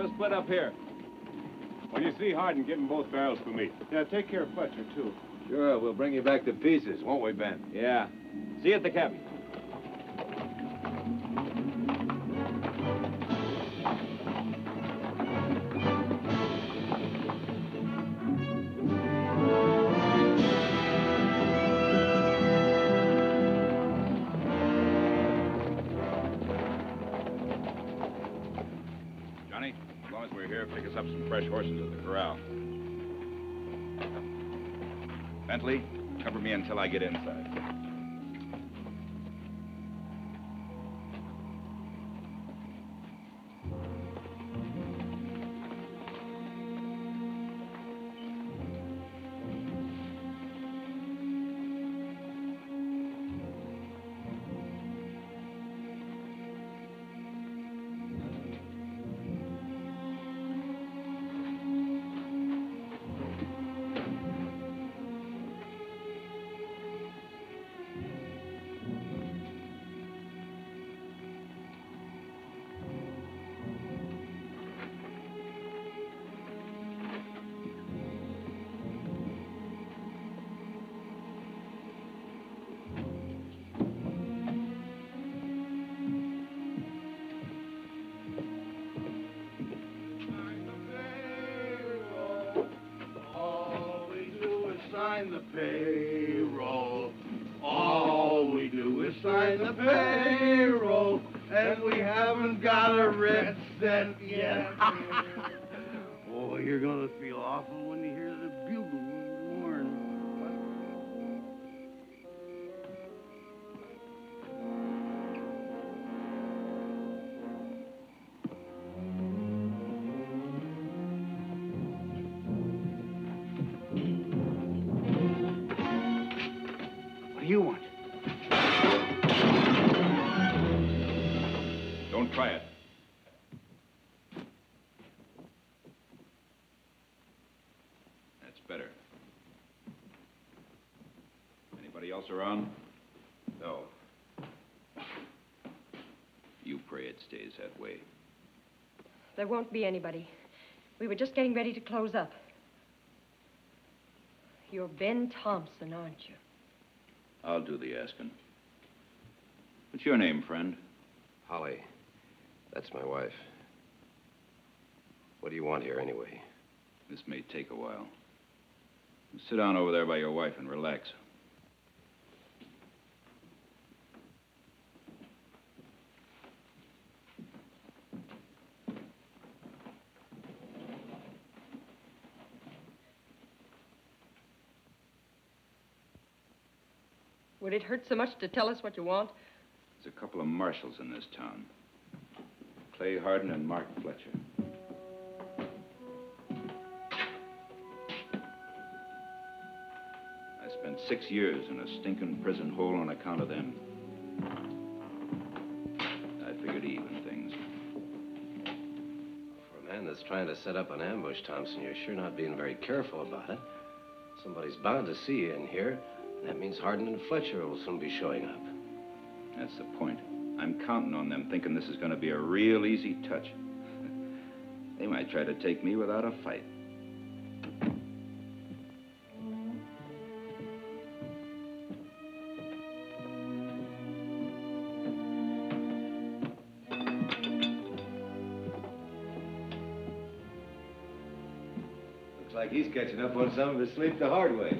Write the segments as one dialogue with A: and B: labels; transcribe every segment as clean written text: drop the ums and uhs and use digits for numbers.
A: Let's split up here.
B: When you see Hardin, give him both barrels for me.
C: Yeah, take care of Fletcher, too.
A: Sure, we'll bring you back to pieces, won't we, Ben? Yeah. See you at the cabin.
D: Johnny, as long as we're here, pick us up some fresh horses at the corral. Bentley, cover me until I get inside.
E: Sign the payroll. All we do is sign the payroll, and we haven't got a red cent yet. Oh, you're gonna feel awful when you hear the bugle horn. What do you want?
D: Don't try it. That's better. Anybody else around?
A: No.
D: You pray it stays that way.
F: There won't be anybody. We were just getting ready to close up. You're Ben Thompson, aren't you?
D: I'll do the asking. What's your name, friend?
G: Holly. That's my wife. What do you want here, anyway?
D: This may take a while. Sit down over there by your wife and relax.
F: Would it hurt so much to tell us what you want?
D: There's a couple of marshals in this town. Clay Hardin and Mark Fletcher. I spent 6 years in a stinking prison hole on account of them. I figured to even things.
G: For a man that's trying to set up an ambush, Thompson, you're sure not being very careful about it. Somebody's bound to see you in here. That means Hardin and Fletcher will soon be showing up.
D: That's the point. I'm counting on them thinking this is going to be a real easy touch. They might try to take me without a fight.
A: Looks like he's catching up on some of his sleep the hard way.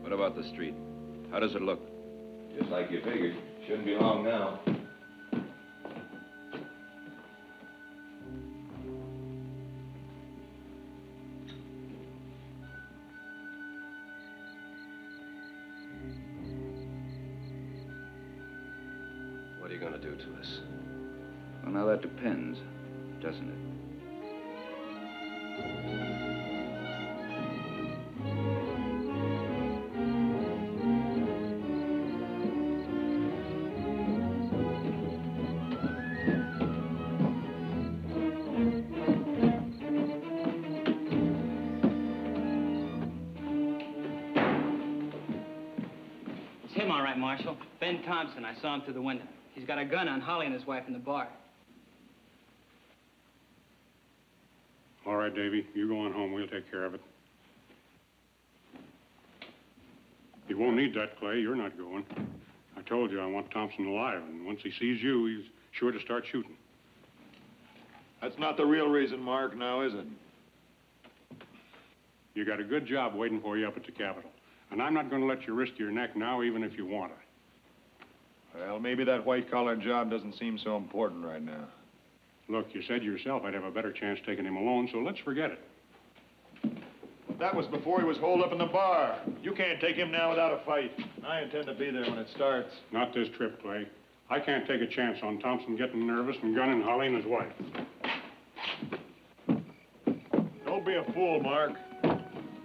D: What about the street? How does it look?
A: Just like you figured. Shouldn't be long now.
G: What are you going to do to us?
D: Well, now that depends, doesn't it?
H: Marshal. Ben Thompson. I saw him through the window. He's got a gun on Holly and his wife in the bar.
B: All right, Davy. You go on home. We'll take care of it. He won't need that, Clay. You're not going. I told you I want Thompson alive, and once he sees you, he's sure to start shooting.
C: That's not the real reason, Mark, now, is it?
B: You got a good job waiting for you up at the Capitol. And I'm not going to let you risk your neck now, even if you want to.
C: Well, maybe that white-collar job doesn't seem so important right now.
B: Look, you said yourself I'd have a better chance taking him alone, so let's forget it.
C: But that was before he was holed up in the bar. You can't take him now without a fight. I intend to be there when it starts.
B: Not this trip, Clay. I can't take a chance on Thompson getting nervous and gunning Holly and his wife.
C: Don't be a fool, Mark.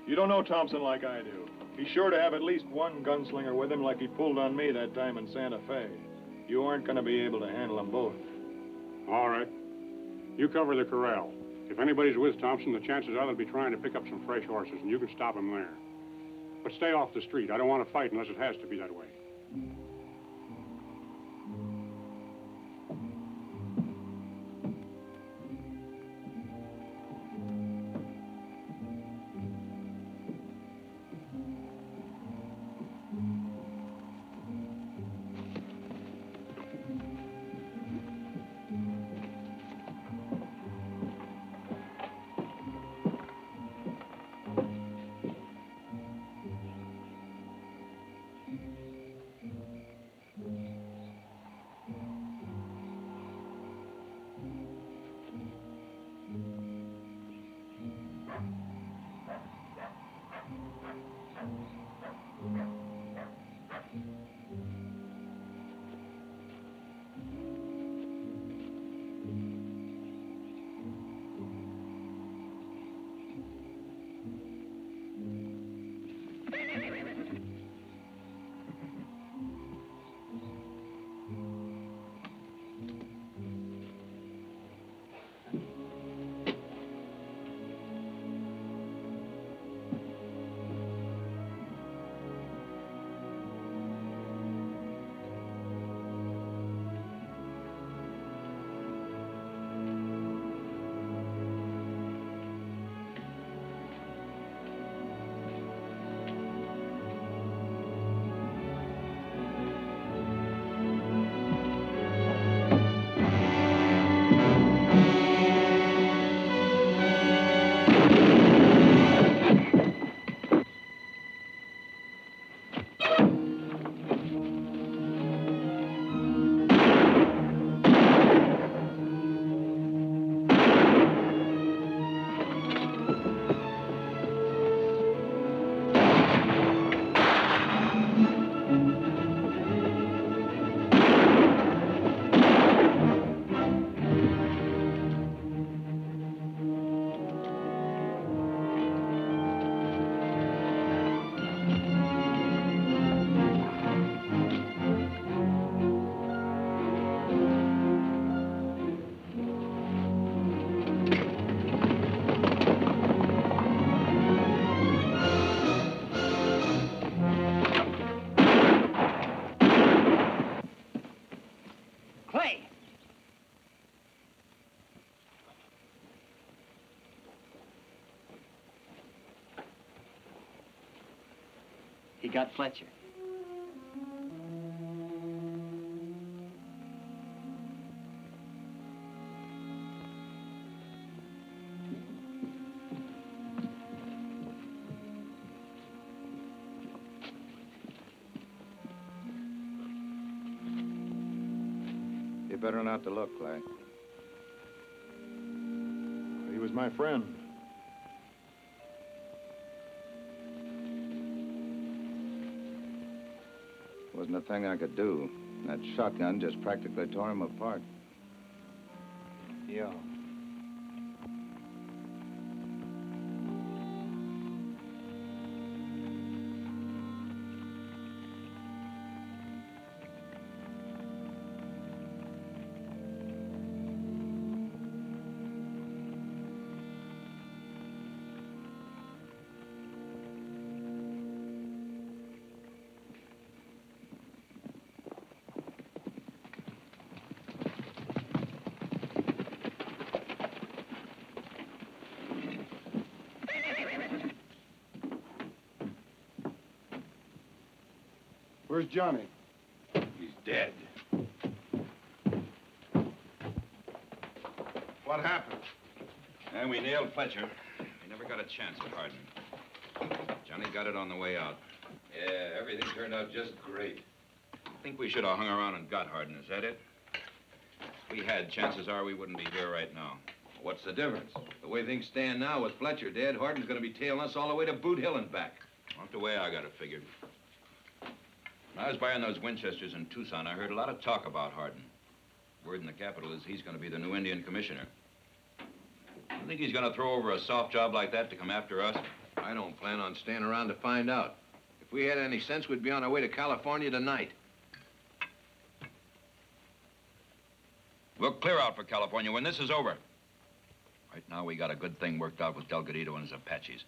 C: You don't know Thompson like I do. He's sure to have at least one gunslinger with him like he pulled on me that time in Santa Fe. You aren't going to be able to handle them both.
B: All right. You cover the corral. If anybody's with Thompson, the chances are they'll be trying to pick up some fresh horses, and you can stop them there. But stay off the street. I don't want to fight unless it has to be that way.
H: He got Fletcher.
C: You better not to look, Clay. He was my friend. Wasn't a thing I could do. That shotgun just practically tore him apart. Yeah. Where's Johnny?
A: He's dead.
E: What happened?
D: And we nailed Fletcher. We never got a chance at Hardin. Johnny got it on the way out.
A: Yeah, everything turned out just great.
D: I think we should have hung around and got Hardin. Is that it? If we had, chances are we wouldn't be here right now.
A: What's the difference? The way things stand now with Fletcher dead, Hardin's gonna be tailing us all the way to Boot Hill and back.
D: Not the way I got it figured. When I was buying those Winchesters in Tucson, I heard a lot of talk about Hardin. Word in the capital is he's going to be the new Indian commissioner. You think he's going to throw over a soft job like that to come after us?
A: I don't plan on staying around to find out. If we had any sense, we'd be on our way to California tonight.
D: We'll clear out for California when this is over. Right now, we got a good thing worked out with Delgadito and his Apaches.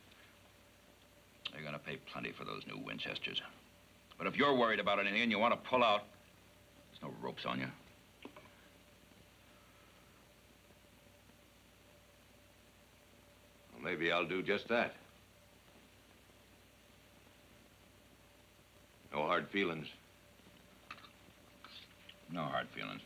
D: They're going to pay plenty for those new Winchesters. But if you're worried about anything and you want to pull out, there's no ropes on you.
A: Well, maybe I'll do just that. No hard feelings.
D: No hard feelings.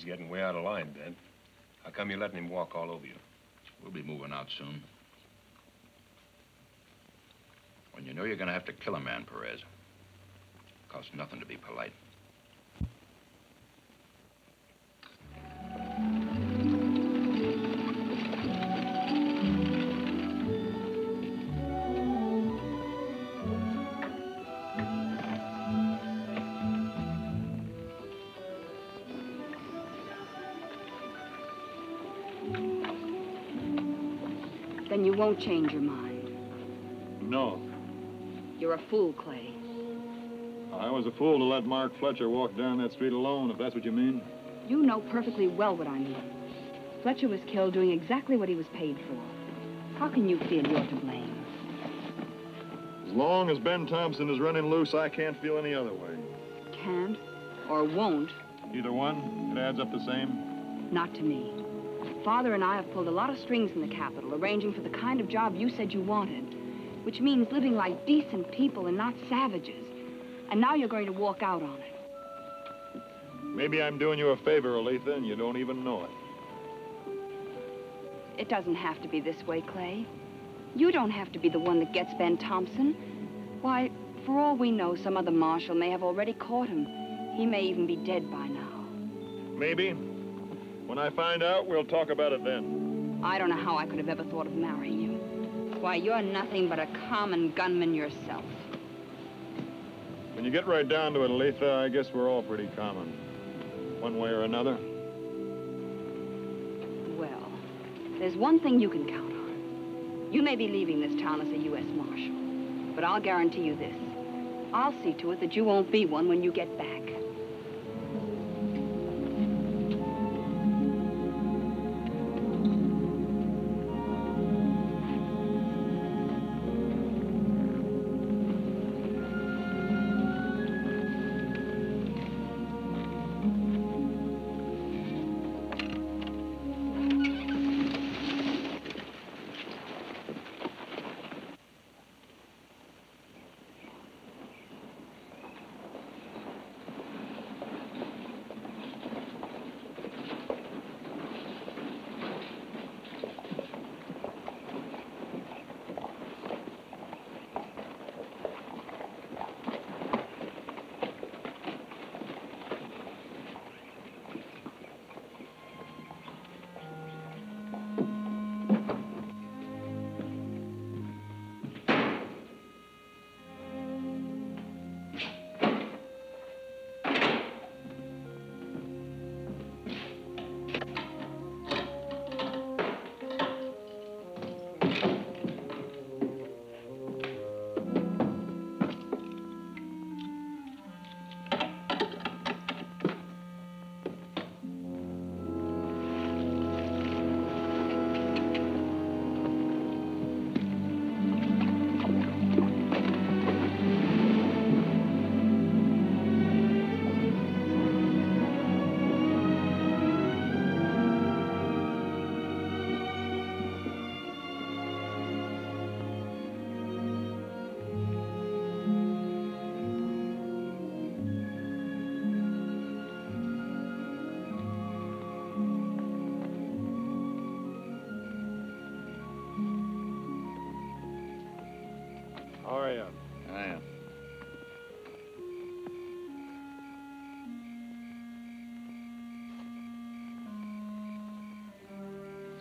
I: He's getting way out of line, Ben. How come you're letting him walk all over you?
D: We'll be moving out soon. When you know you're going to have to kill a man, Perez, it costs nothing to be polite.
J: Then you won't change your mind.
C: No.
J: You're a fool, Clay.
C: I was a fool to let Mark Fletcher walk down that street alone, if that's what you mean.
J: You know perfectly well what I mean. Fletcher was killed doing exactly what he was paid for. How can you feel you're to blame?
C: As long as Ben Thompson is running loose, I can't feel any other way.
J: Can't or won't.
C: Either one, it adds up the same.
J: Not to me. Father and I have pulled a lot of strings in the capital, arranging for the kind of job you said you wanted, which means living like decent people and not savages. And now you're going to walk out on it.
C: Maybe I'm doing you a favor, Aletha, and you don't even know it.
J: It doesn't have to be this way, Clay. You don't have to be the one that gets Ben Thompson. Why, for all we know, some other marshal may have already caught him. He may even be dead by now.
C: Maybe. When I find out, we'll talk about it then.
J: I don't know how I could have ever thought of marrying you. Why, you're nothing but a common gunman yourself.
C: When you get right down to it, Aletha, I guess we're all pretty common. One way or another.
J: Well, there's one thing you can count on. You may be leaving this town as a U.S. Marshal, but I'll guarantee you this. I'll see to it that you won't be one when you get back.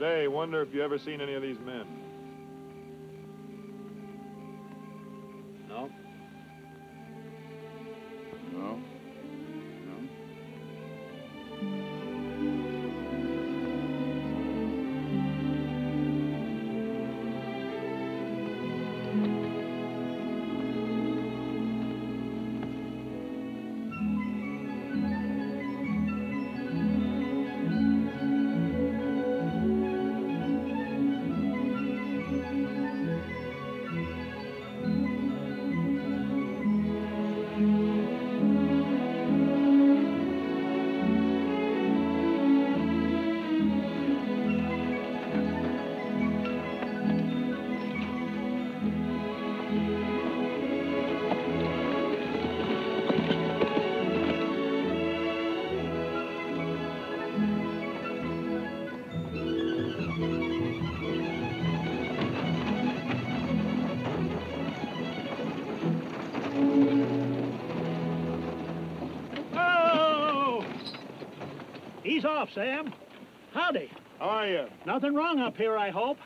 C: Say, wonder if you ever seen any of these men.
E: No. No. No.
K: Ease off, Sam. Howdy.
C: How are you?
K: Nothing wrong up here, I hope.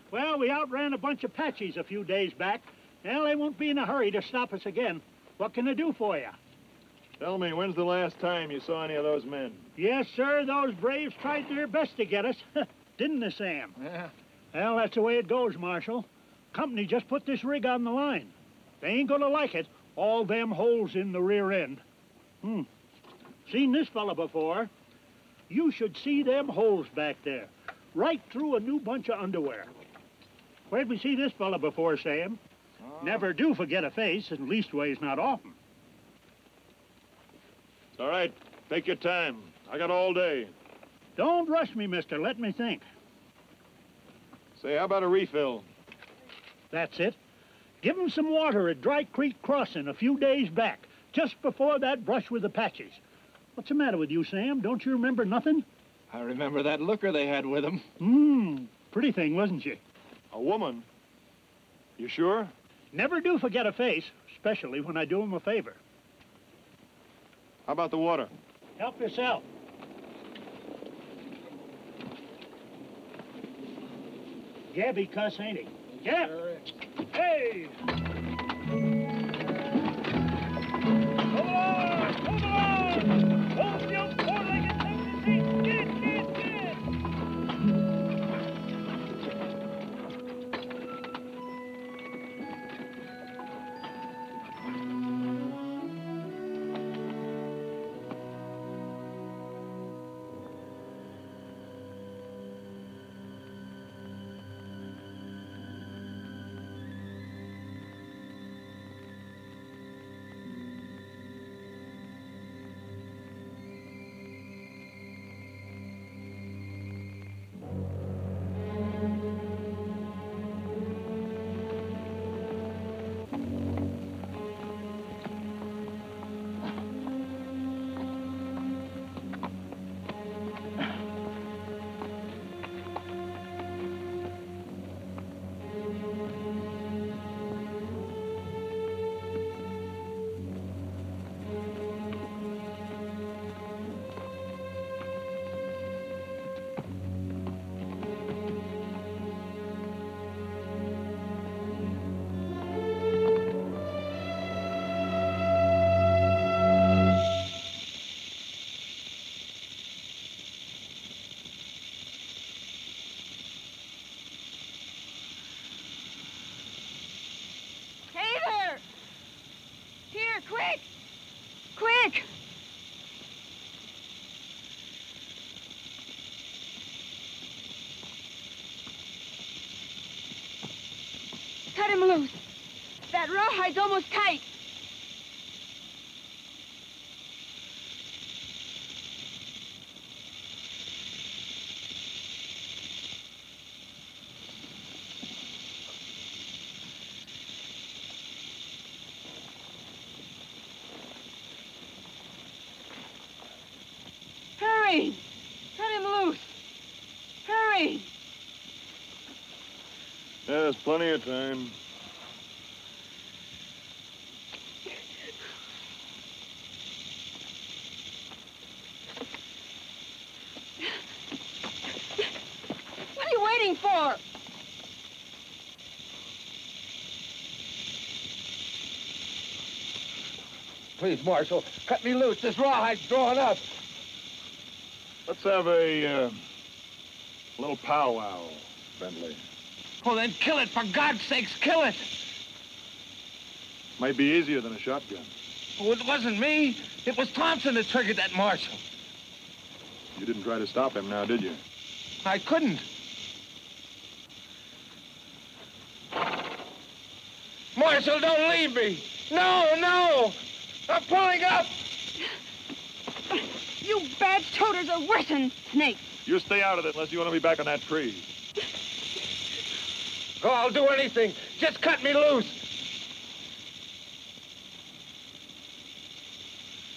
K: Well, we outran a bunch of Apaches a few days back. Well, they won't be in a hurry to stop us again. What can I do for you?
C: Tell me, when's the last time you saw any of those men?
K: Yes, sir, those braves tried their best to get us. Didn't they, Sam?
C: Yeah.
K: Well, that's the way it goes, Marshal. Company just put this rig on the line. They ain't gonna like it. All them holes in the rear end. Seen this fella before. You should see them holes back there. Right through a new bunch of underwear. Where'd we see this fella before, Sam? Never do forget a face, and leastways not often.
C: It's all right. Take your time. I got all day.
K: Don't rush me, mister. Let me think.
C: Say, how about a refill?
K: That's it. Give 'em some water at Dry Creek Crossing a few days back, just before that brush with Apaches. What's the matter with you, Sam? Don't you remember nothing?
E: I remember that looker they had with them.
K: Pretty thing, wasn't she?
C: A woman? You sure?
K: Never do forget a face, especially when I do 'em a favor.
C: How about the water?
K: Help yourself. Gabby cuss, ain't he? Gab! Hey! Move along! Move along! Hold your four-legged thing to see! Get!
J: Quick! Quick! Cut him loose. That rawhide's almost tight. Hurry! Cut him loose! Hurry!
C: Yeah, there's plenty of time.
J: What are
E: please, Marshal. Cut me loose. This rawhide's drawing up.
C: Let's have a little powwow, Bentley.
E: Well, then kill it. For God's sakes, kill it.
C: Might be easier than a shotgun.
E: Oh, it wasn't me. It was Thompson that triggered that, Marshal.
C: You didn't try to stop him now, did you?
E: I couldn't. Marshal, don't leave me. No, no. I'm pulling up.
J: You bad toters are worse than snakes.
C: You stay out of it unless you want to be back on that tree.
E: Oh, I'll do anything. Just cut me loose.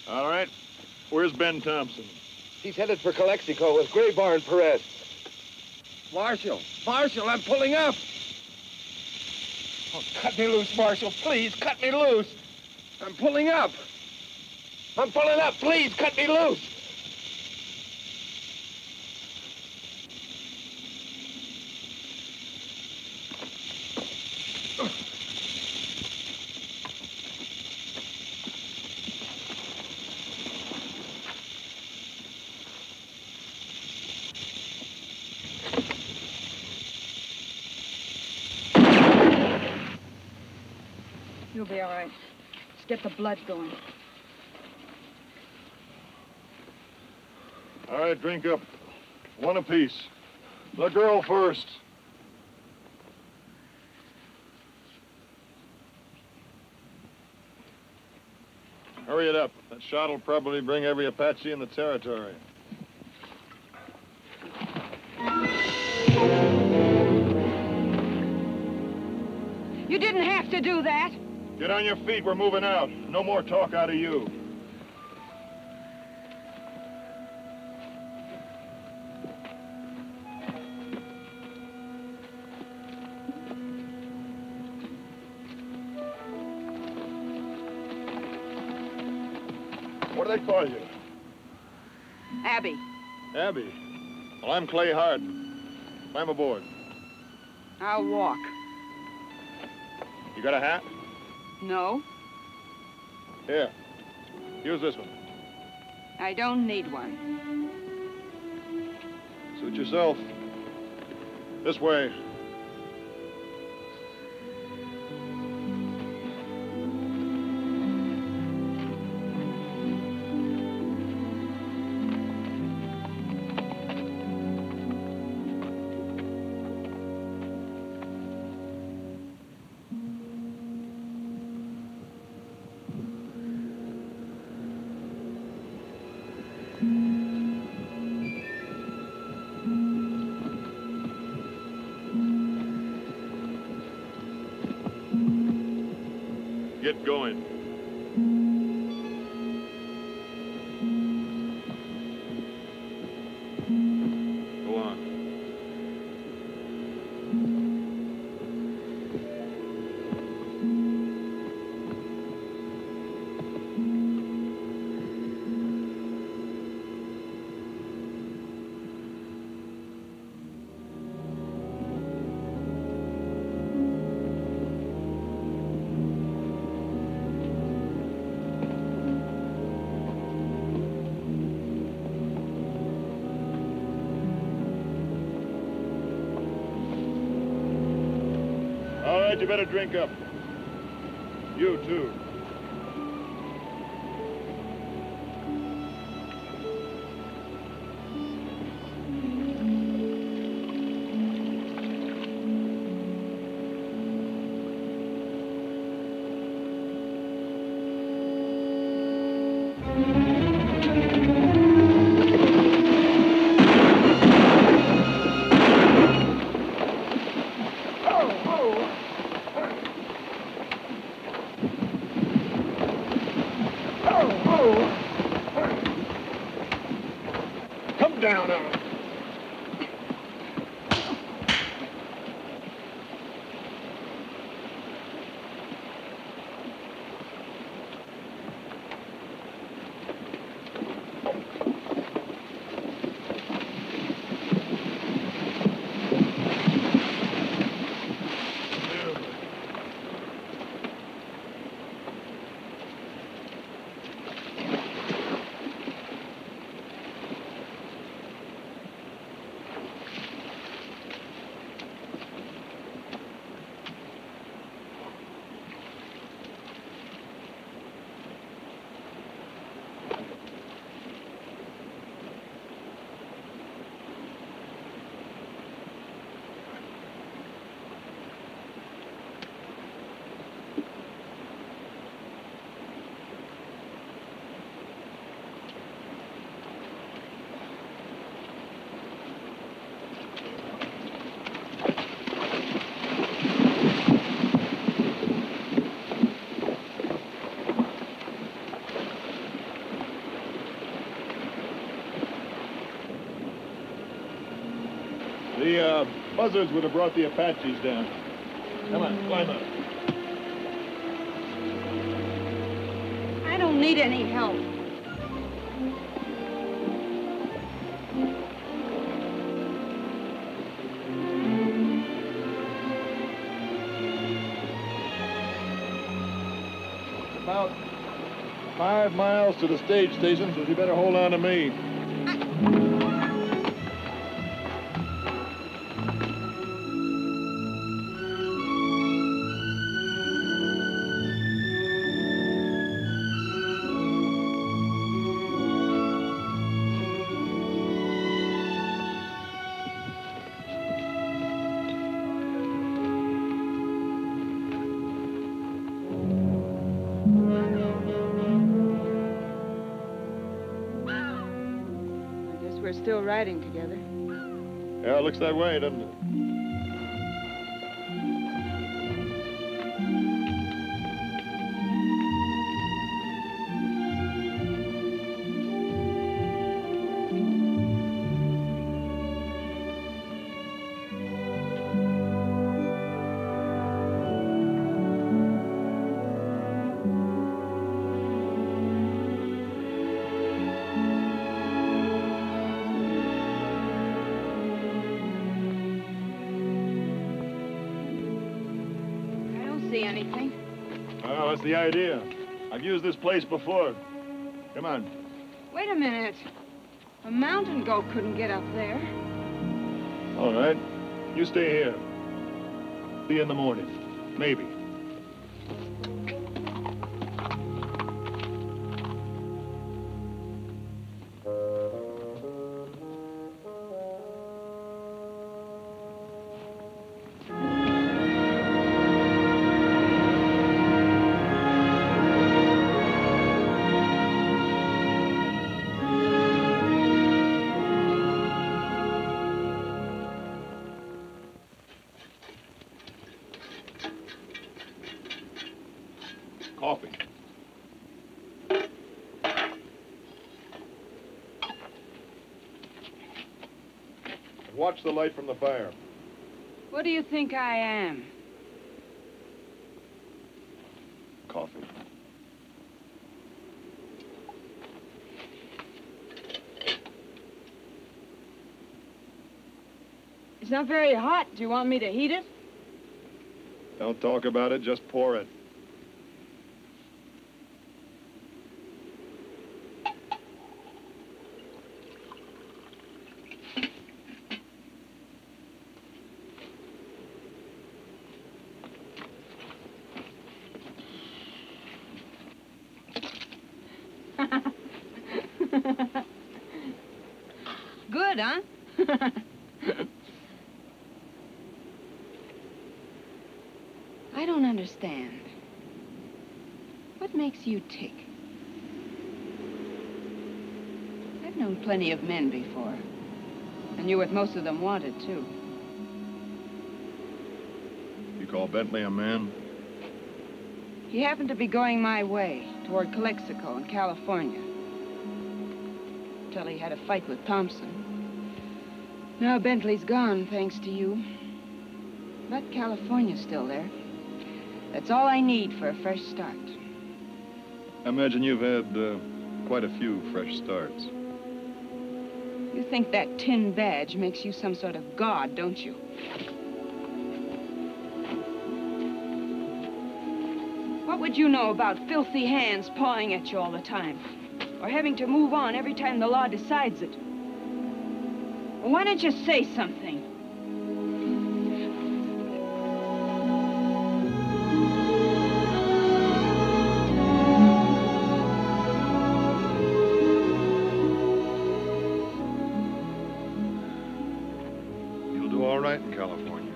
C: All right. Where's Ben Thompson?
E: He's headed for Calexico with Graybar and Perez. Marshal, I'm pulling up. Oh, cut me loose, Marshal. Please, cut me loose. I'm pulling up. I'm pulling up. Please, cut me loose.
J: You'll be all right. Let's get the blood going.
C: All right, drink up. One apiece. The girl first. Hurry it up. That shot will probably bring every Apache in the territory.
J: You didn't have to do that.
C: Get on your feet. We're moving out. No more talk out of you. What do they call you?
J: Abby.
C: Abby. Well, I'm Clay Harden. Climb aboard.
J: I'll walk.
C: You got a hat?
J: No,
C: Here. Use this one.
J: I don't need one.
C: Suit yourself. This way. Get going. Go on. All right, you better drink up. You, too. Come down on it. The buzzards would have brought the Apaches down. Come on, climb up.
J: I don't need any help.
C: About 5 miles to the stage station, so you better hold on to me.
J: We're still riding together.
C: Yeah, it looks that way, doesn't it?
J: See anything?
C: Oh, that's the idea. I've used this place before. Come on.
J: Wait a minute. A mountain goat couldn't get up there.
C: All right. You stay here. See you in the morning. Maybe. Coffee. Watch the light from the fire.
J: What do you think I am?
C: Coffee.
J: It's not very hot. Do you want me to heat it?
C: Don't talk about it, just pour it.
J: Good, huh? I don't understand. What makes you tick? I've known plenty of men before. I knew what most of them wanted, too.
C: You call Bentley a man?
J: He happened to be going my way, toward Calexico in California. Till he had a fight with Thompson. Now Bentley's gone, thanks to you. But California's still there. That's all I need for a fresh start.
C: I imagine you've had quite a few fresh starts.
J: You think that tin badge makes you some sort of god, don't you? What would you know about filthy hands pawing at you all the time? Or having to move on every time the law decides it? Well, why don't you say something?
C: You'll do all right in California.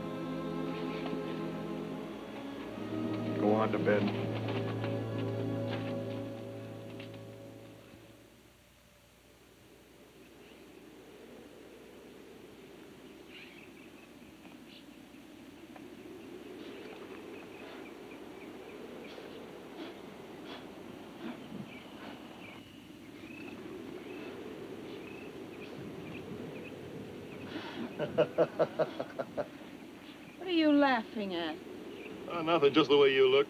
C: Go on to bed.
L: What are you laughing at?
C: Oh, nothing, just the way you look.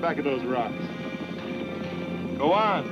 C: Back of those rocks. Go on.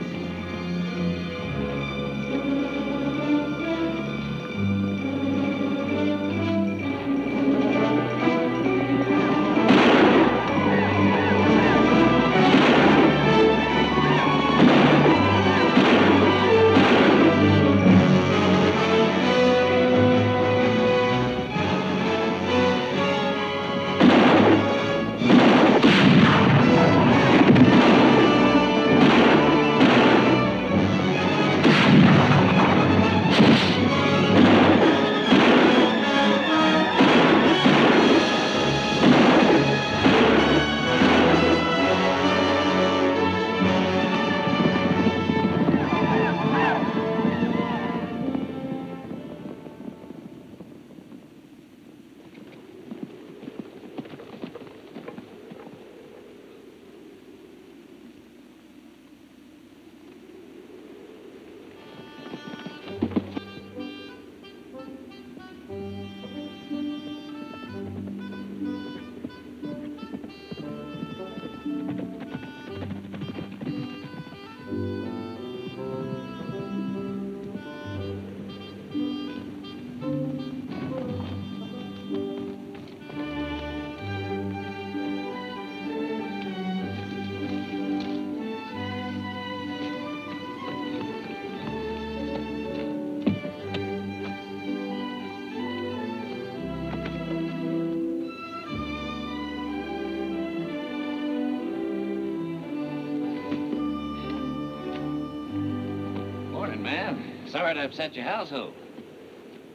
M: Sorry to upset your household.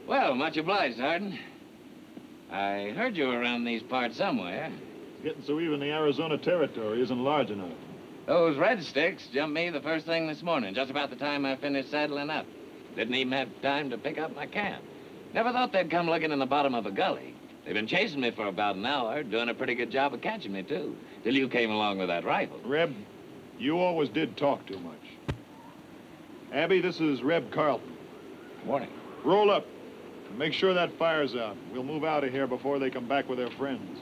M: Well, much obliged, Hardin. I heard you were around these parts somewhere.
C: It's getting so even the Arizona territory isn't large enough.
M: Those red sticks jumped me the first thing this morning, just about the time I finished saddling up. Didn't even have time to pick up my camp. Never thought they'd come looking in the bottom of a gully. They've been chasing me for about an hour, doing a pretty good job of catching me, too, till you came along with that rifle.
C: Reb, you always did talk too much. Abby, this is Reb Carlton.
M: Morning.
C: Roll up. And make sure that fire's out. We'll move out of here before they come back with their friends.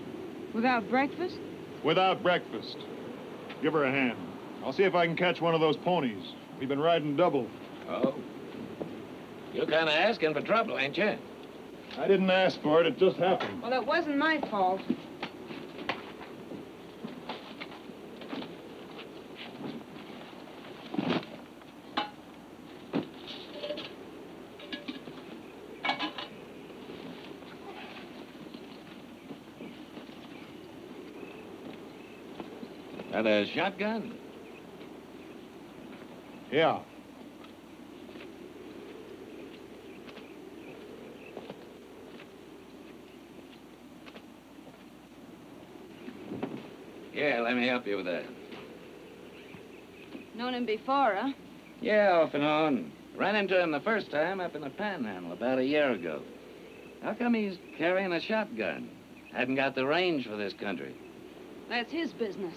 L: Without breakfast?
C: Without breakfast. Give her a hand. I'll see if I can catch one of those ponies. We've been riding double.
M: Oh. You're kind of asking for trouble, ain't you?
C: I didn't ask for it. It just happened.
L: Well, it wasn't my fault.
M: That a shotgun?
C: Yeah.
M: Yeah, let me help you with that.
L: Known him before, huh?
M: Yeah, off and on. Ran into him the first time up in the Panhandle about a year ago. How come he's carrying a shotgun? Hadn't got the range for this country.
L: That's his business.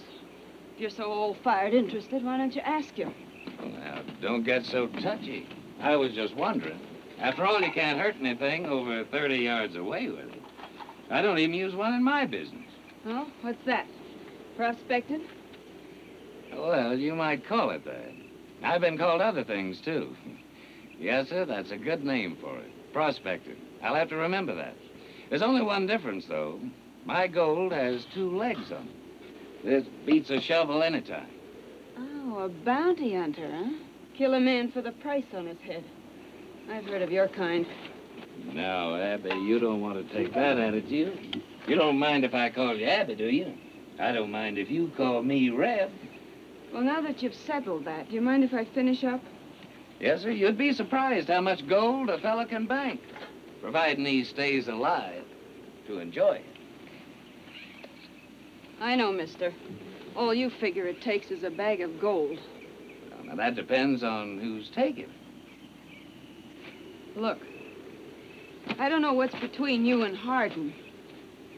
L: If you're so old-fired interested, why don't you ask him?
M: Well, now, don't get so touchy. I was just wondering. After all, you can't hurt anything over 30 yards away with it. I don't even use one in my business.
L: Oh, what's that? Prospecting?
M: Well, you might call it that. I've been called other things, too. Yes, sir, that's a good name for it. Prospector. I'll have to remember that. There's only one difference, though. My gold has 2 legs on it. This beats a shovel anytime.
L: Oh, a bounty hunter, huh? Kill a man for the price on his head. I've heard of your kind.
M: No, Abby, you don't want to take that attitude. You don't mind if I call you Abby, do you? I don't mind if you call me Reb.
L: Well, now that you've settled that, do you mind if I finish up?
M: Yes, sir. You'd be surprised how much gold a fella can bank, providing he stays alive to enjoy it.
L: I know, mister. All you figure it takes is a bag of gold.
M: Well, now, that depends on who's taking it.
L: Look, I don't know what's between you and Hardin,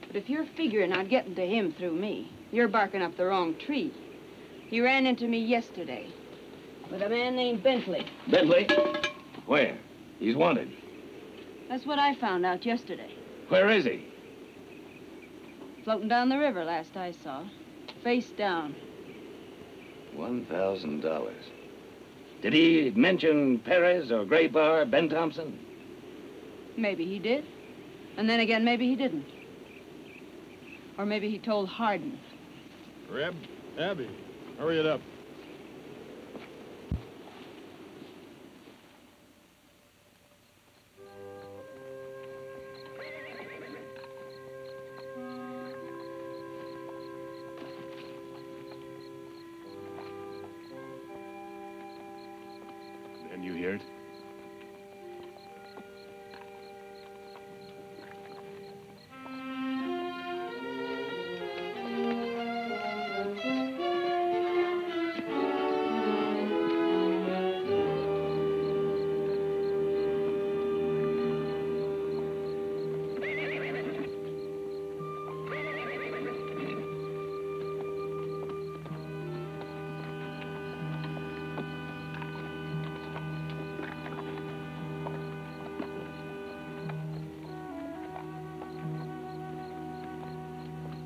L: but if you're figuring on getting to him through me, you're barking up the wrong tree. He ran into me yesterday with a man named Bentley.
M: Bentley? Where? He's wanted.
L: That's what I found out yesterday.
M: Where is he?
L: Floating down the river last I saw. Face down.
M: $1,000. Did he mention Perez or Graybar, Ben Thompson?
L: Maybe he did. And then again, maybe he didn't. Or maybe he told Hardin.
C: Reb, Abby, hurry it up.
I: And you hear it?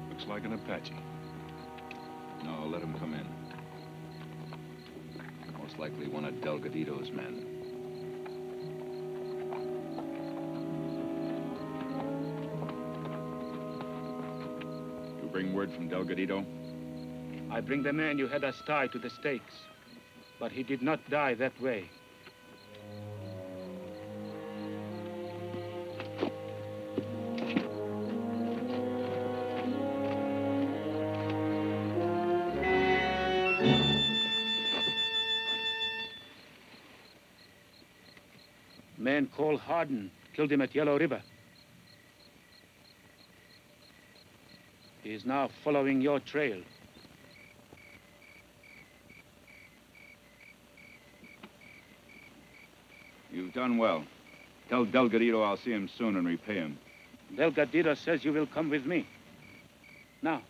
I: Looks like an Apache.
D: No, let him come in. Most likely one of Delgadito's men. You bring word from Delgadito?
N: I bring the man you had us tie to the stakes, but he did not die that way. Man called Hardin killed him at Yellow River. He is now following your trail.
D: You've done well. Tell Delgadito I'll see him soon and repay him.
N: Delgadito says you will come with me. Now.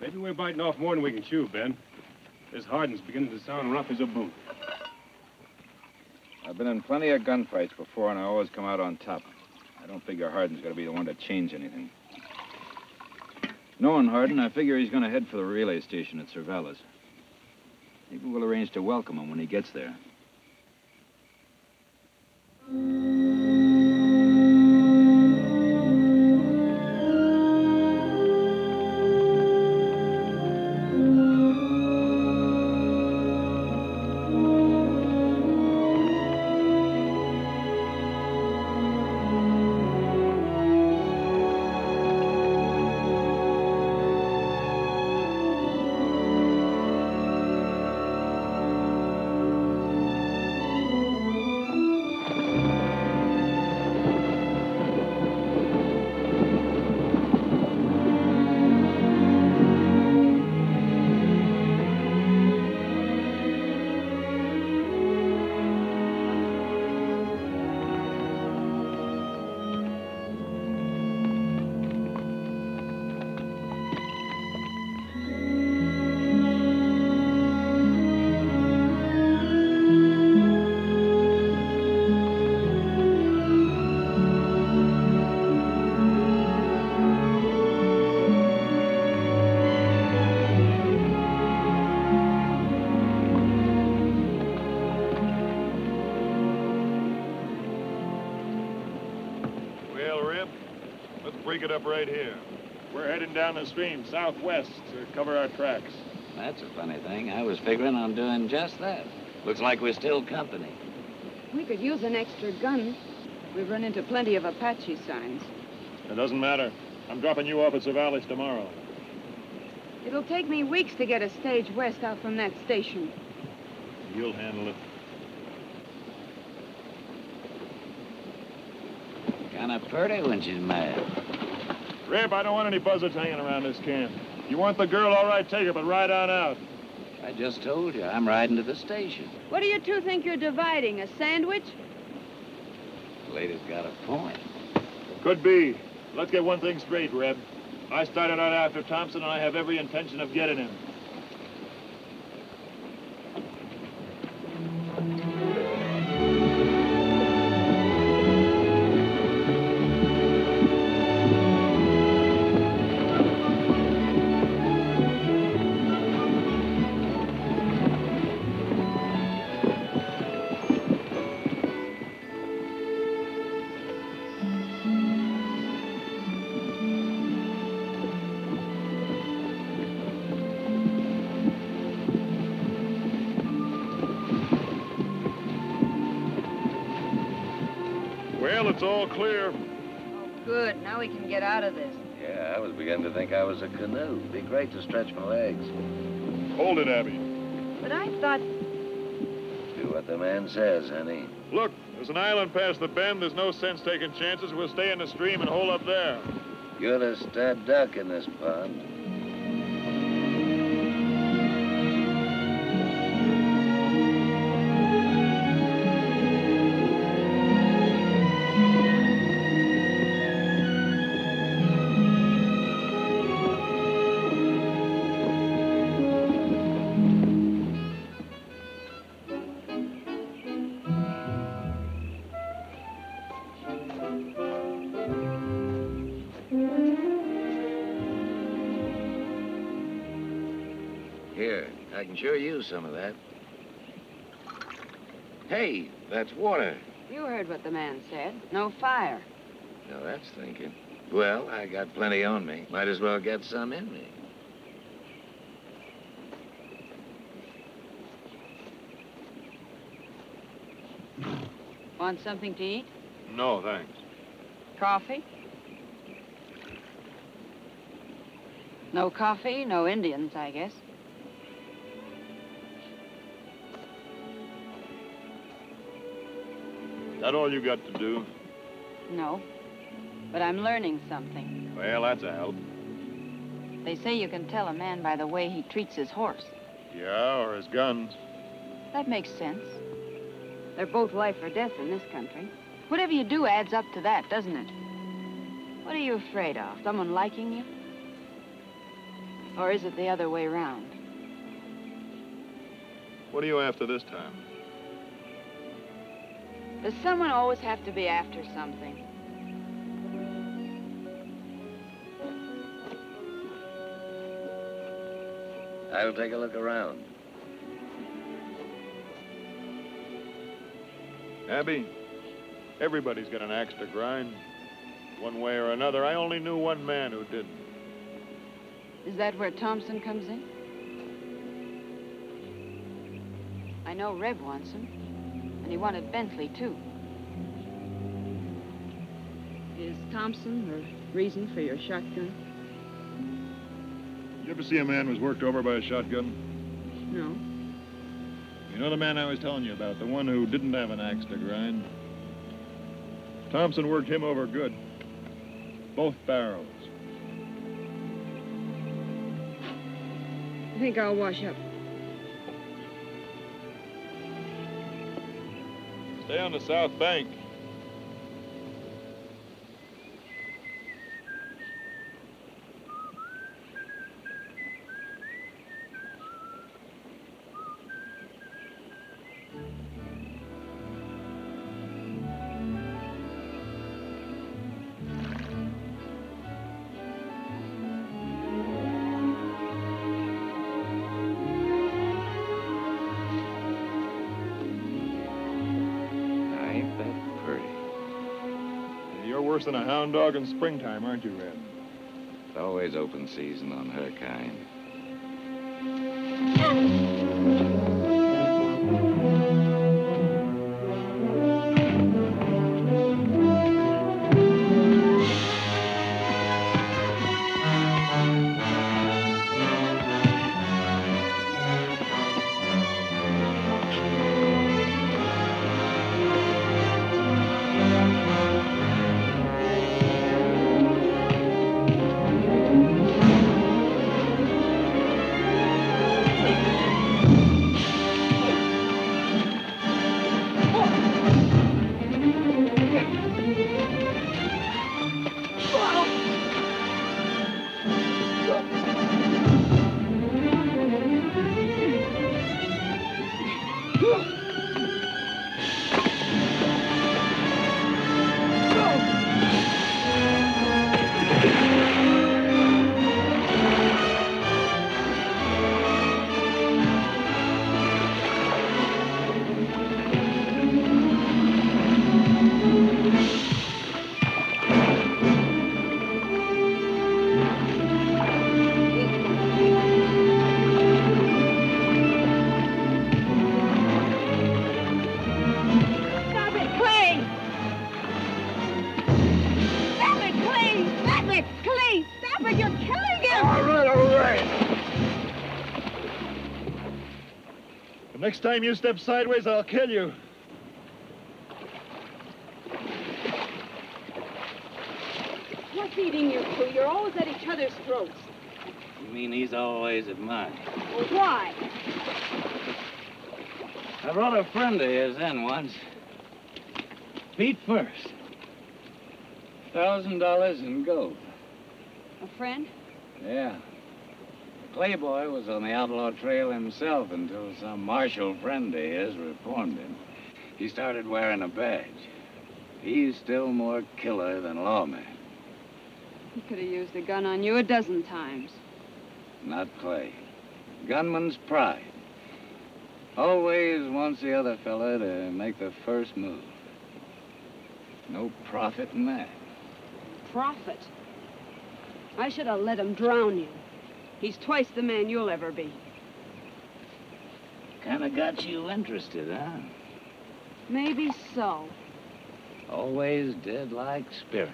I: Maybe we're biting off more than we can chew, Ben. This Hardin's beginning to sound rough as a boot.
D: I've been in plenty of gunfights before, and I always come out on top. I don't figure Hardin's going to be the one to change anything. Knowing Hardin, I figure he's going to head for the relay station at Cervelas. Maybe we'll arrange to welcome him when he gets there.
C: Let's break it up right here. We're heading down the stream southwest to cover our tracks.
M: That's a funny thing. I was figuring on doing just that. Looks like we're still company.
L: We could use an extra gun. We've run into plenty of Apache signs.
C: It doesn't matter. I'm dropping you off at Zavales tomorrow.
L: It'll take me weeks to get a stage west out from that station.
C: You'll handle it.
M: Kind of purty when she's mad.
C: Reb, I don't want any buzzards hanging around this camp. You want the girl, all right, take her, but ride on out.
M: I just told you, I'm riding to the station.
L: What do you two think you're dividing? A sandwich?
M: The lady's got a point.
C: Could be. Let's get one thing straight, Reb. I started out after Thompson, and I have every intention of getting him. Well, it's all clear.
L: Good. Now we can get out of this.
G: Yeah, I was beginning to think I was a canoe. Be great to stretch my legs.
C: Hold it, Abby.
L: But I thought...
G: Do what the man says, honey.
C: Look, there's an island past the bend. There's no sense taking chances. We'll stay in the stream and hole up there.
G: You're a stud duck in this pond. Here, I can sure use some of that. Hey, that's water.
L: You heard what the man said. No fire.
G: Now that's thinking. Well, I got plenty on me. Might as well get some in me.
L: Want something to eat?
C: No, thanks.
L: Coffee? No coffee, no Indians, I guess.
C: That all you got to do?
L: No. But I'm learning something.
C: Well, that's a help.
L: They say you can tell a man by the way he treats his horse.
C: Yeah, or his guns.
L: That makes sense. They're both life or death in this country. Whatever you do adds up to that, doesn't it? What are you afraid of? Someone liking you? Or is it the other way around?
C: What are you after this time?
L: Does someone always have to be after something?
G: I'll take a look around.
C: Abby, everybody's got an axe to grind. One way or another. I only knew one man who didn't.
L: Is that where Thompson comes in? I know Reb wants him. And he wanted Bentley, too. Is Thompson the reason for your shotgun?
C: You ever see a man who's worked over by a shotgun?
L: No.
C: You know the man I was telling you about, the one who didn't have an axe to grind? Thompson worked him over good. Both barrels.
L: I think I'll wash up.
C: Stay on the south bank. worse than a hound dog in springtime, aren't you, Red?
M: It's always open season on her kind.
C: Next time you step sideways, I'll kill you.
L: What's eating you two? You're always at each other's throats.
M: You mean he's always at mine?
L: Well, why?
M: I brought a friend of his in once. Feet first. $1,000 in gold.
L: A friend?
M: Yeah. Playboy was on the outlaw trail himself until some marshal friend of his reformed him. He started wearing a badge. He's still more killer than lawman.
L: He could have used a gun on you a dozen times.
M: Not Clay. Gunman's pride. Always wants the other fella to make the first move. No profit in that.
L: Profit? I should have let him drown you. He's twice the man you'll ever be.
M: Kinda got you interested, huh?
L: Maybe so.
M: Always did like spirit.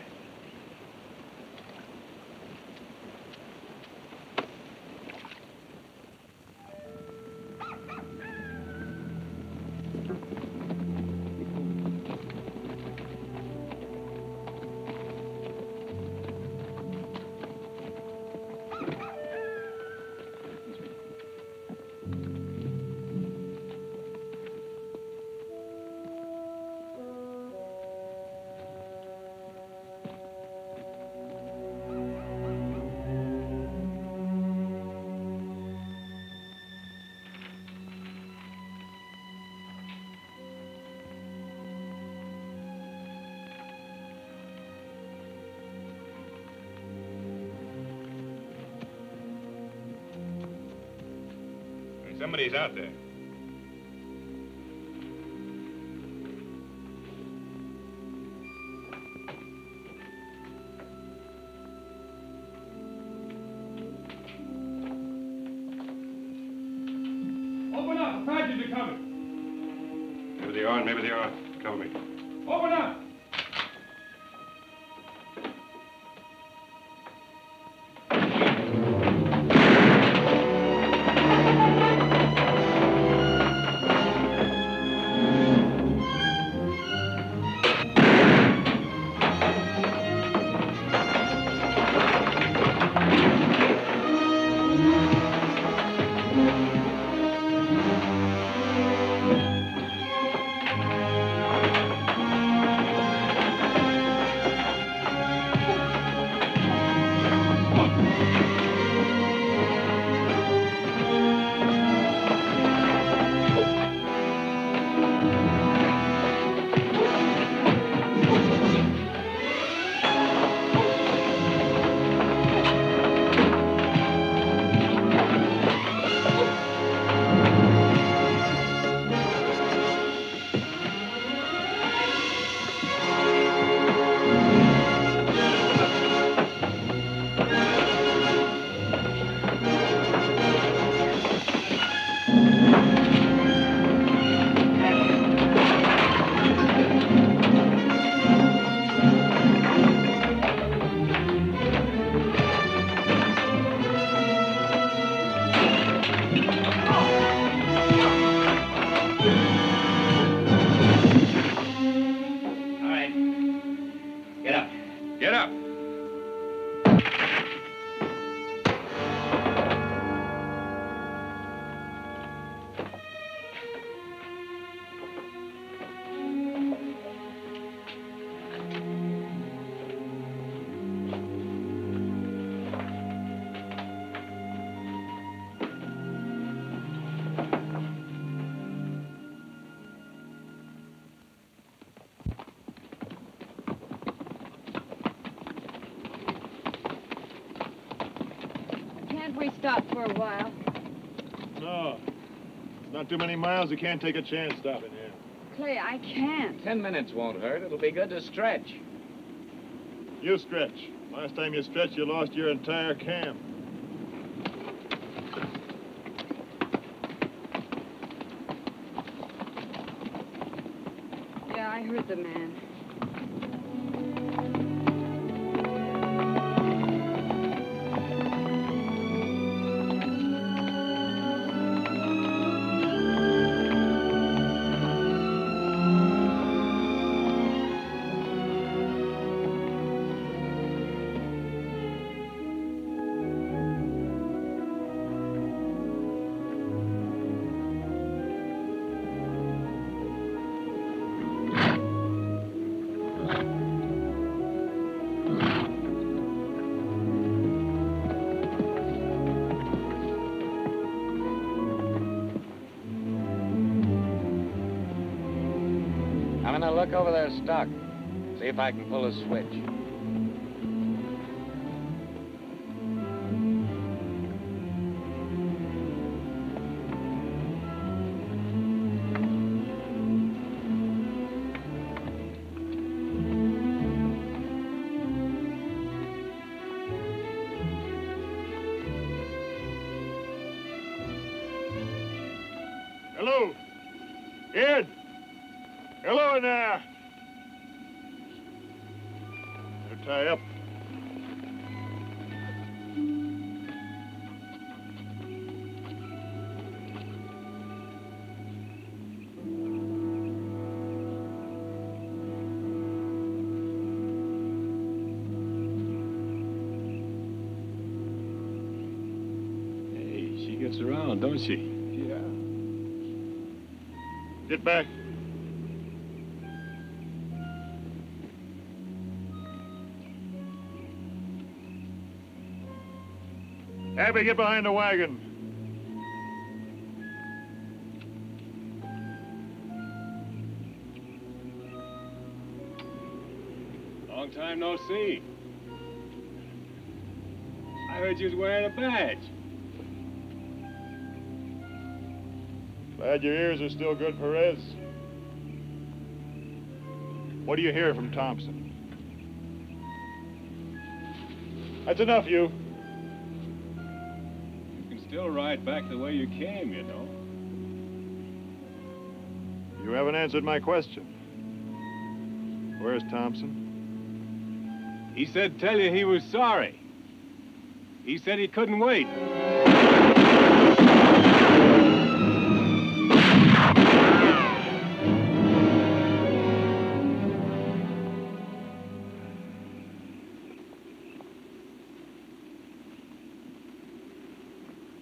I: Somebody's out there.
B: Open up! Apaches are coming!
I: Maybe they are, and maybe they aren't. Cover me.
B: Open up!
L: we stop for a while?
C: No. It's not too many miles. You can't take a chance stopping here.
L: Clay, I can't.
M: 10 minutes won't hurt. It'll be good to stretch.
C: You stretch. Last time you stretched, you lost your entire camp.
L: Yeah, I heard the man.
M: I'm gonna look over their stock. See if I can pull a switch.
C: Hello? Ed? Hello in there. Better tie up.
I: Hey, she gets around, don't she?
C: Yeah. Get back. Abby, get behind the wagon.
I: Long time no see. I heard you was wearing a badge.
C: Glad your ears are still good, Perez. What do you hear from Thompson? That's enough, you.
I: Still ride back the way you came, you know.
C: You haven't answered my question. Where's Thompson?
I: He said tell you he was sorry. He said he couldn't wait.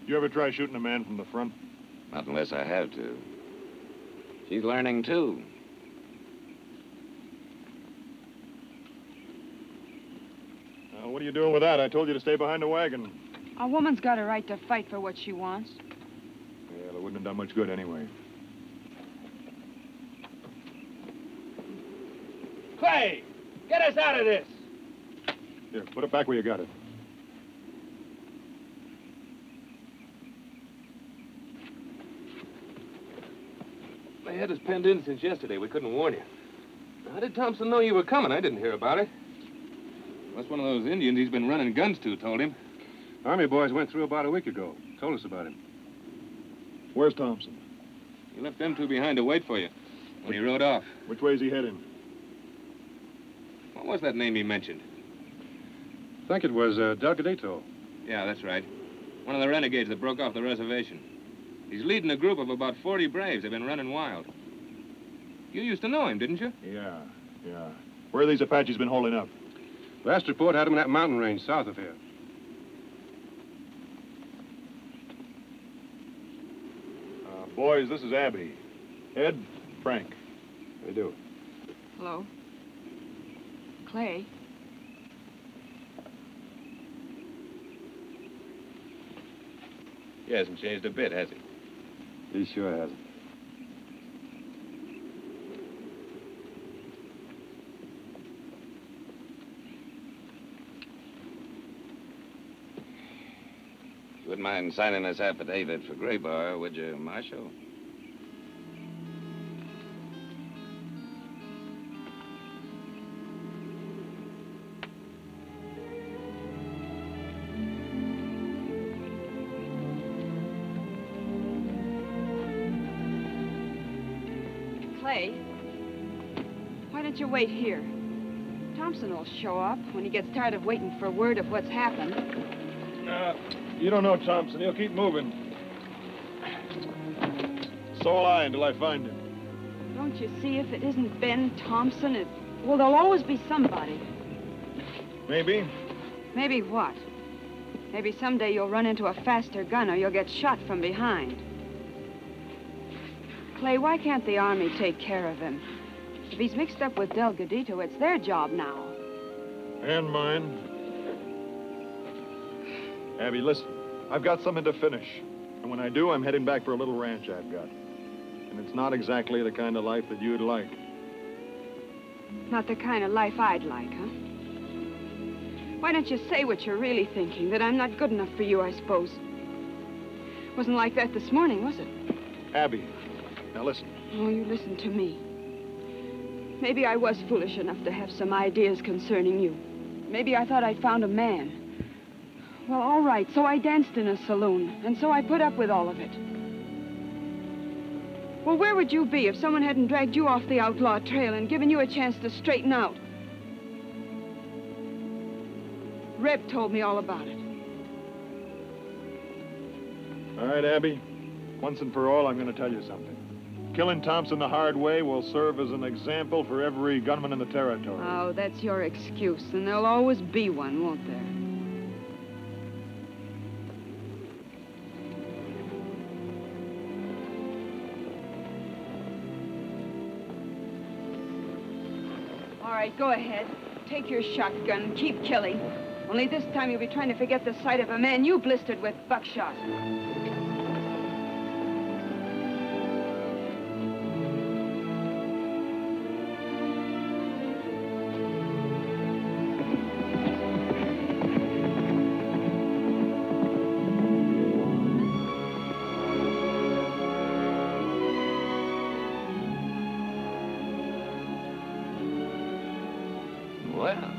C: You ever try shooting a man from the front?
M: Not unless I have to. She's learning, too.
C: Well, what are you doing with that? I told you to stay behind the wagon.
L: A woman's got a right to fight for what she wants.
C: Yeah, that wouldn't have done much good anyway.
N: Clay, get us out of this.
C: Here, put it back where you got it.
O: They had us penned in since yesterday. We couldn't warn you. How did Thompson know you were coming? I didn't hear about it.
I: That's one of those Indians he's been running guns to, told him.
B: Army boys went through about a week ago. Told us about him.
C: Where's Thompson?
I: He left them two behind to wait for you when he rode off.
C: Which way is he heading?
I: What was that name he mentioned?
B: I think it was Delgadito.
I: Yeah, that's right. One of the renegades that broke off the reservation. He's leading a group of about 40 braves. They've been running wild. You used to know him, didn't you?
C: Yeah. Where have these Apaches been holding up?
B: Last report had him in that mountain range south of here.
C: Boys, this is Abby. Ed, Frank.
B: How you do?
L: Hello? Clay?
O: He hasn't changed a bit, has he?
B: He sure hasn't.
M: You wouldn't mind signing this affidavit for Graybar, would you, Marshal?
J: Clay, why don't you wait here? Thompson will show up when he gets tired of waiting for word of what's happened.
C: You don't know Thompson. He'll keep moving. So will I until I find him.
J: Don't you see, if it isn't Ben Thompson, well, there'll always be somebody.
C: Maybe.
J: Maybe what? Maybe someday you'll run into a faster gun or you'll get shot from behind. Clay, why can't the Army take care of him? If he's mixed up with Delgadito, it's their job now.
C: And mine. Abby, listen. I've got something to finish. And when I do, I'm heading back for a little ranch I've got. And it's not exactly the kind of life that you'd like.
J: Not the kind of life I'd like, huh? Why don't you say what you're really thinking? That I'm not good enough for you, I suppose. Wasn't like that this morning, was it?
C: Abby, now listen.
J: Oh, you listen to me. Maybe I was foolish enough to have some ideas concerning you. Maybe I thought I'd found a man. Well, all right, so I danced in a saloon, and so I put up with all of it. Well, where would you be if someone hadn't dragged you off the outlaw trail and given you a chance to straighten out? Reb told me all about it.
C: All right, Abby. Once and for all, I'm going to tell you something. Killing Thompson the hard way will serve as an example for every gunman in the territory.
J: Oh, that's your excuse, and there'll always be one, won't there? All right, go ahead. Take your shotgun and keep killing. Only this time you'll be trying to forget the sight of a man you blistered with buckshot.
M: Well.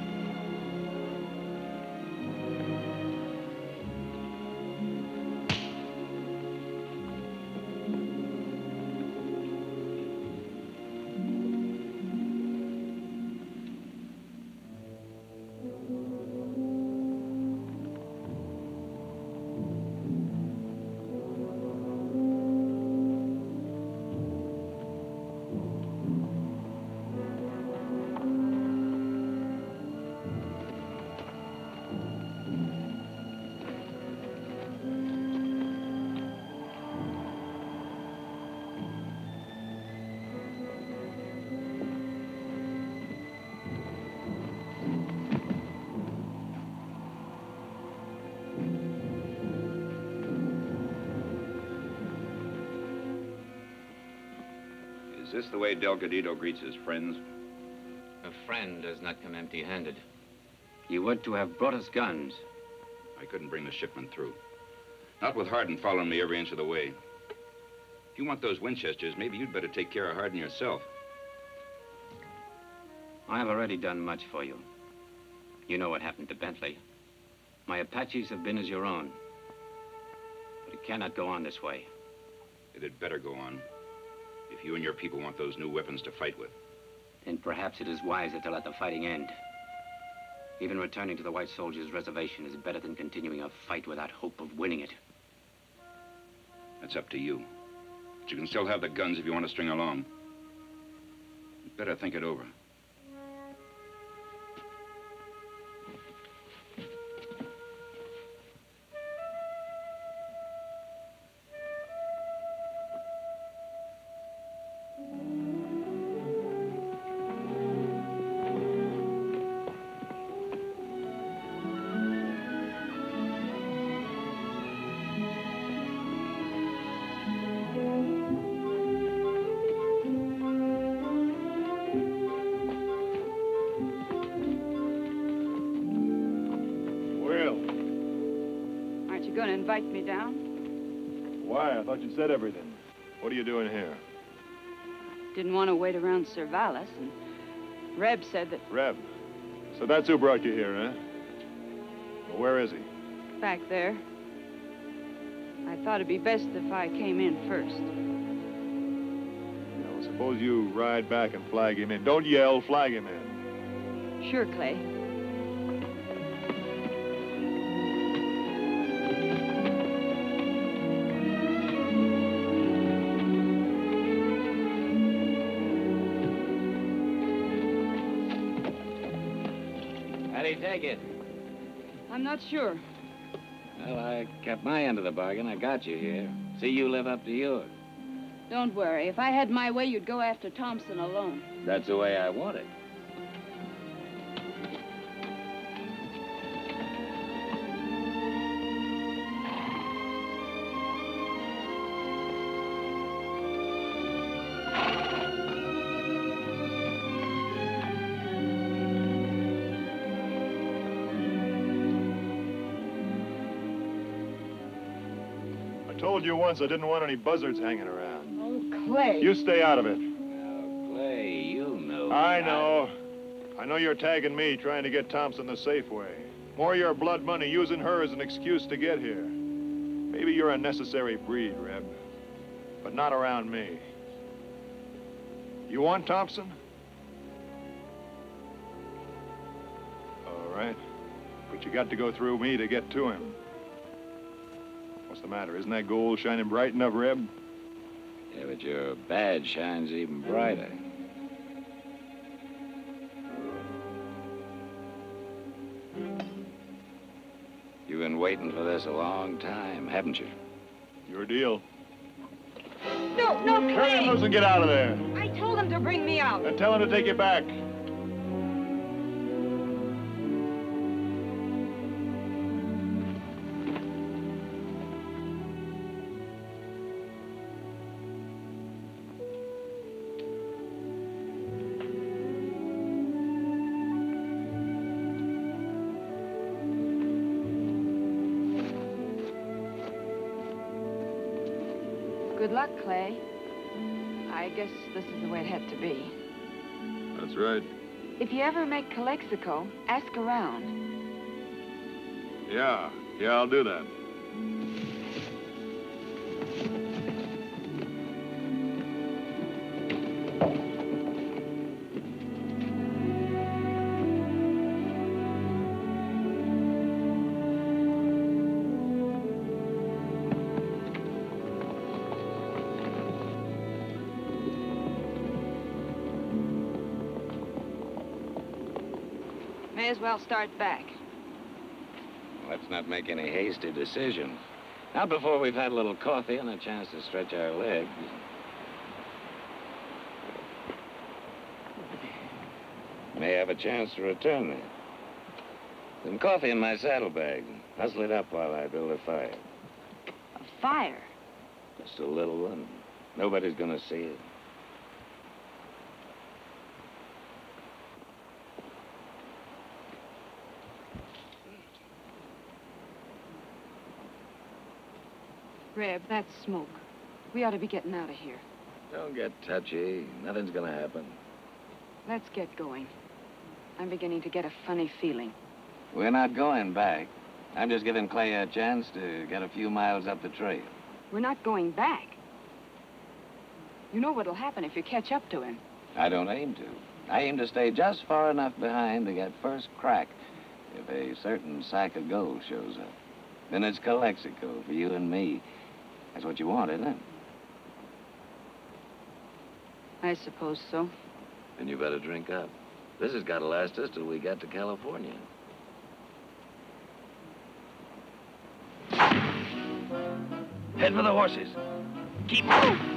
D: Is this the way Delgadito greets his friends?
M: A friend does not come empty-handed. You were to have brought us guns.
D: I couldn't bring the shipment through. Not with Hardin following me every inch of the way. If you want those Winchesters, maybe you'd better take care of Hardin yourself.
M: I have already done much for you. You know what happened to Bentley. My Apaches have been as your own. But it cannot go on this way.
D: It had better go on. If you and your people want those new weapons to fight with.
M: Then perhaps it is wiser to let the fighting end. Even returning to the White Soldiers' reservation is better than continuing a fight without hope of winning it.
D: That's up to you. But you can still have the guns if you want to string along. You'd better think it over.
L: You gonna invite me down?
C: Why? I thought you'd said everything. What are you doing here?
L: Didn't want to wait around Cervalis, and Reb said that
C: Reb. So that's who brought you here, huh? Well, where is he?
L: back there. I thought it'd be best if I came in first.
C: Well, suppose you ride back and flag him in. Don't yell, flag him in.
L: Sure, Clay.
M: How do you take it?
L: I'm not sure.
M: Well, I kept my end of the bargain. I got you here. See you live up to yours.
L: Don't worry. If I had my way, you'd go after Thompson alone.
M: That's the way I want it.
C: I told you once I didn't want any buzzards hanging around.
L: Oh, Clay.
C: You stay out of it.
M: Clay, you know.
C: I know. I know you're tagging me, trying to get Thompson the safe way. More your blood money, using her as an excuse to get here. Maybe you're a necessary breed, Reb. But not around me. You want Thompson? All right. But you got to go through me to get to him. What's the matter? Isn't that gold shining bright enough, Reb?
M: Yeah, but your badge shines even brighter. You've been waiting for this a long time, haven't you?
C: Your deal.
L: No, no,
C: Turn
L: Clay!
C: him loose and get out of there.
L: I told him to bring me out.
C: Then tell him to take you back.
L: Good luck, Clay. I guess this is the way it had to be.
C: That's right.
L: If you ever make Calexico, ask around.
C: Yeah, I'll do that.
L: May as well start back.
M: Let's not make any hasty decisions. Not before we've had a little coffee and a chance to stretch our legs. May have a chance to return there. Some coffee in my saddlebag. Hustle it up while I build a fire.
L: A fire?
M: Just a little one. Nobody's gonna see it.
L: Reb, that's smoke. We ought to be getting out of here.
M: Don't get touchy. Nothing's gonna happen.
L: Let's get going. I'm beginning to get a funny feeling.
M: We're not going back. I'm just giving Clay a chance to get a few miles up the trail.
L: We're not going back. You know what'll happen if you catch up to him.
M: I don't aim to. I aim to stay just far enough behind to get first crack if a certain sack of gold shows up. Then it's Calexico for you and me. That's what you want, isn't it?
L: I suppose so.
M: Then you better drink up. This has got to last us till we get to California.
A: Head for the horses. Keep moving.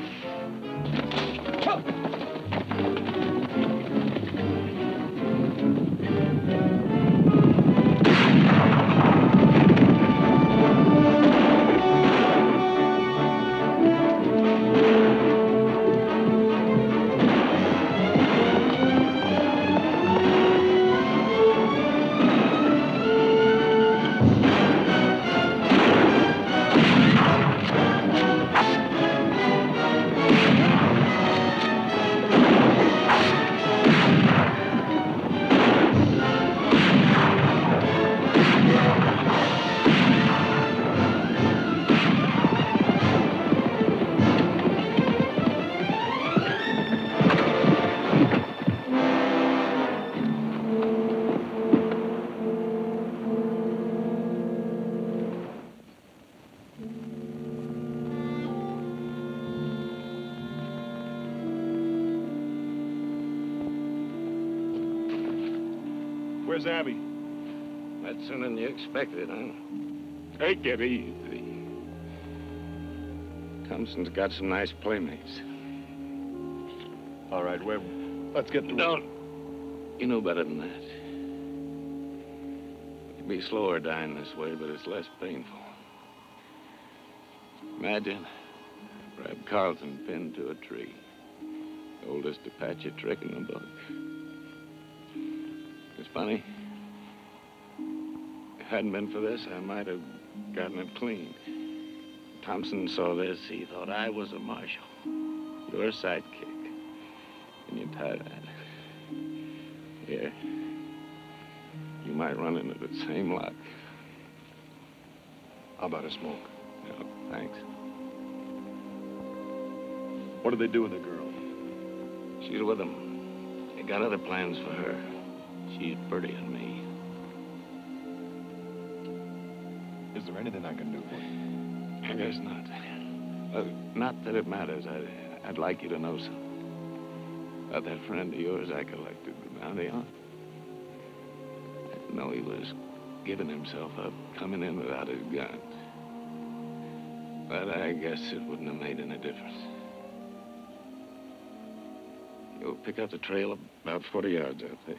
C: Where's Abby?
M: That's sooner than you expected, huh?
B: Take it easy.
M: Thompson's got some nice playmates.
C: All right, let's get to
M: Don't. You know better than that. It'd be slower dying this way, but it's less painful. Imagine Reb Carlton pinned to a tree. Oldest Apache trick in the book. It's funny. If it hadn't been for this, I might have gotten it clean. Thompson saw this. He thought I was a marshal. Your sidekick. And you tied that. Here. You might run into the same luck.
C: How about a smoke?
M: No, thanks.
C: What did they do with the girl?
M: She's with them. They got other plans for her. She's pretty than me.
C: Is there anything I can do for you?
M: I guess not. Well, not that it matters. I'd like you to know something. About that friend of yours I collected the bounty on. I know he was giving himself up, coming in without his gun. But I guess it wouldn't have made any difference. You'll pick up the trail about 40 yards out there.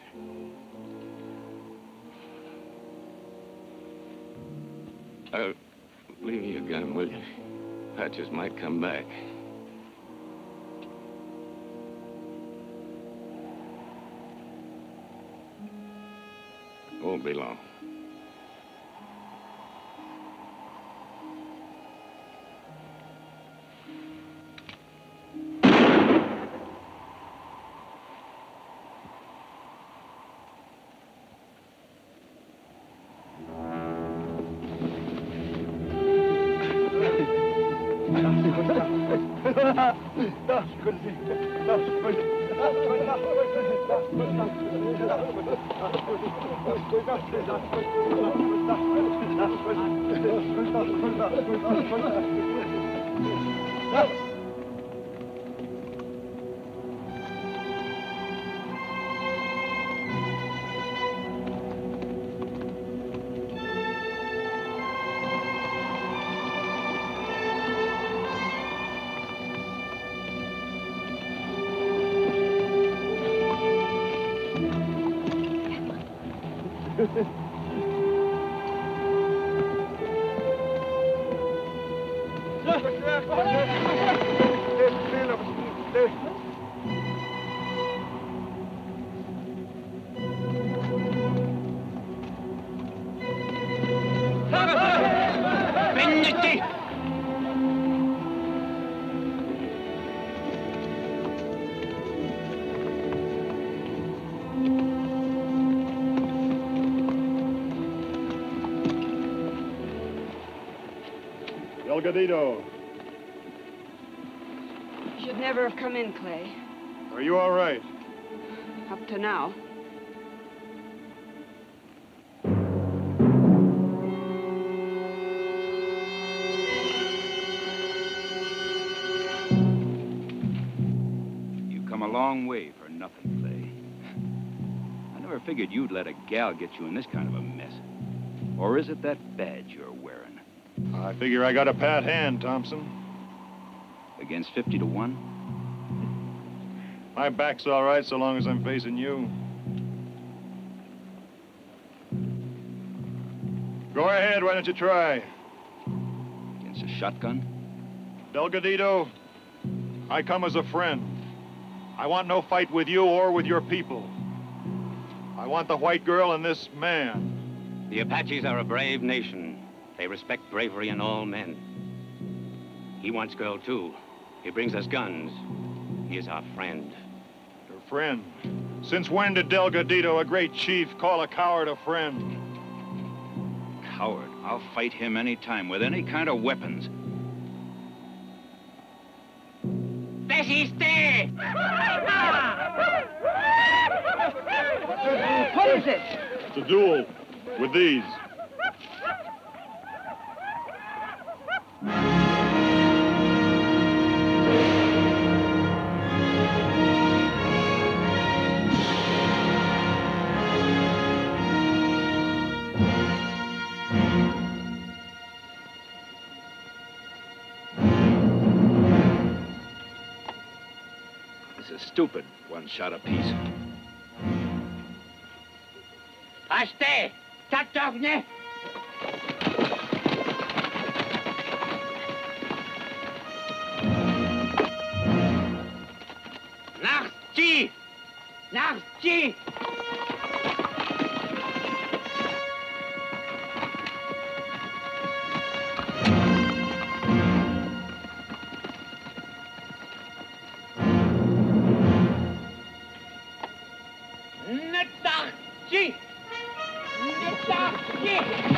M: I'll leave you a gun, will you? Patches might come back. Won't be long.
C: Delgadito,
J: You should never have come in, Clay.
C: are you all right?
J: Up to now.
D: You've come a long way for nothing, Clay. I never figured you'd let a gal get you in this kind of a mess. Or is it that badge you're wearing?
C: I figure I got a pat hand, Thompson.
D: Against 50 to 1?
C: My back's all right so long as I'm facing you. Go ahead, why don't you try?
D: Against a shotgun?
C: Delgadito, I come as a friend. I want no fight with you or with your people. I want the white girl and this man.
H: The Apaches are a brave nation. They respect bravery in all men. He wants girl, too. He brings us guns. He is our friend.
C: Your friend? Since when did Delgadito, a great chief, call a coward a friend?
D: Coward. I'll fight him any time with any kind of weapons.
P: Resiste!
J: What is it?
C: It's a duel with these.
P: the stupid one shot apiece.
Q: Aste! Tatovne! Nachti! Nachti! Netachti! Netachti!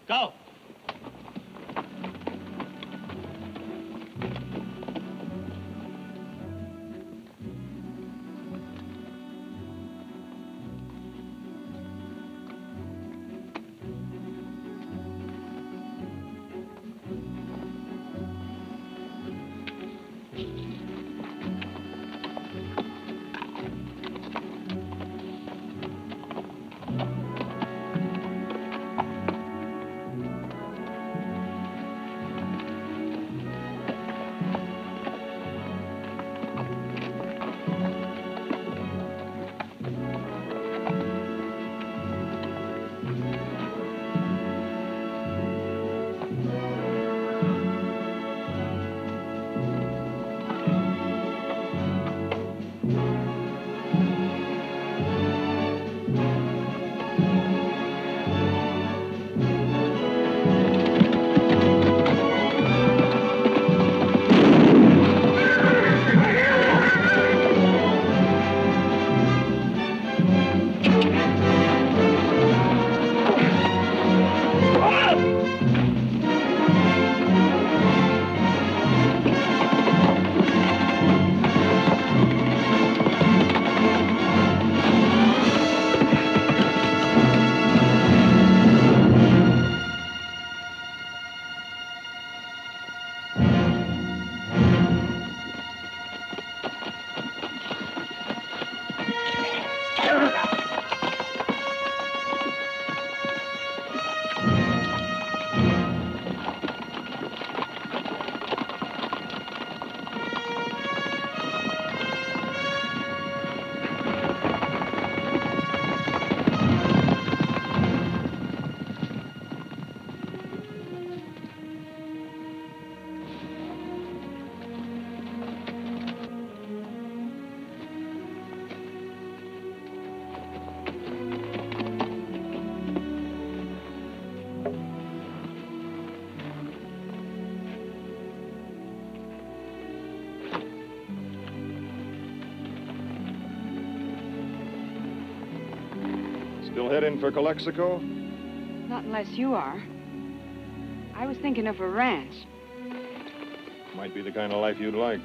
K: Go.
C: Still heading for Calexico?
L: Not unless you are. I was thinking of a ranch.
C: Might be the kind of life you'd like.